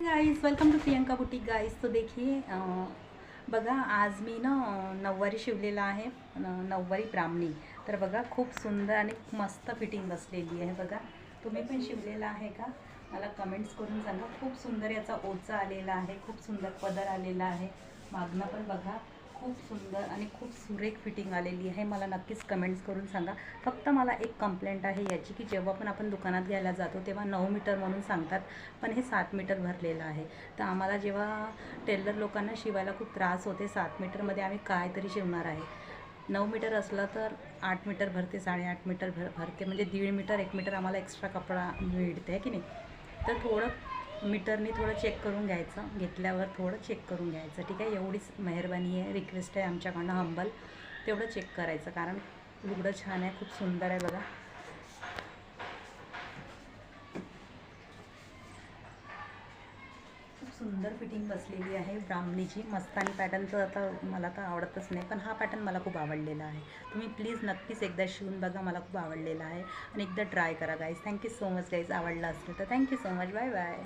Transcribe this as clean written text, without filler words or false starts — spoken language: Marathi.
Guys welcome to Priyanka boutique guys. तो देखिए बघा आज मी ना नऊवारी शिवलेला आहे, नऊवारी ब्राह्मणी। तर बघा खूप सुंदर आणि मस्त फिटिंग बसलेली आहे। बघा तुम्ही पण शिवलेला आहे का? मला कमेंट्स करून सांगा। खूप सुंदर याचा ओचा आलेला आहे, खूप सुंदर पदर आलेला आहे। मागणं पण बघा खूप सुंदर आणि खूप सुरेख फिटिंग आलेली आहे। मला नक्कीच कमेंट्स करून सांगा। फक्त मला एक कंप्लेंट आहे याची की जेव्हा पण आपण दुकानात घ्यायला जातो तेव्हा 9 मीटर म्हणून सांगतात, पण हे 7 मीटर भरलेलं आहे। तर आम्हाला जेव्हा टेलर लोकांना शिवायला खूप त्रास होते, 7 मीटरमध्ये आम्ही काय तरी शिवणार आहे। 9 मीटर असलं तर 8 मीटर भरते, 8.5 मीटर भरते, म्हणजे 1.5 मीटर 1 मीटर आम्हाला एक्स्ट्रा कपडा मिळते आहे की नाही। तर थोडं मीटरनी थोडं चेक करून घ्यायचं, घेतल्यावर थोडं चेक करून घ्यायचं, ठीक आहे। एवढीच मेहरबानी आहे, रिक्वेस्ट आहे आमच्याकडनं हंबल। तेवढं चेक करायचं, कारण लुगडं छान आहे, खूप सुंदर आहे। बघा खूप सुंदर फिटिंग बसलेली आहे ब्राह्मणीची। मस्तानी पॅटर्न तर आता मला तर आवडतच नाही, पण हा पॅटर्न मला खूप आवडलेला आहे। तुम्ही प्लीज नक्कीच एकदा शिवून बघा, मला खूप आवडलेला आहे। आणि एकदा ट्राय करा guys. Thank you so much guys, आवडला असेल तर thank you so much, bye bye.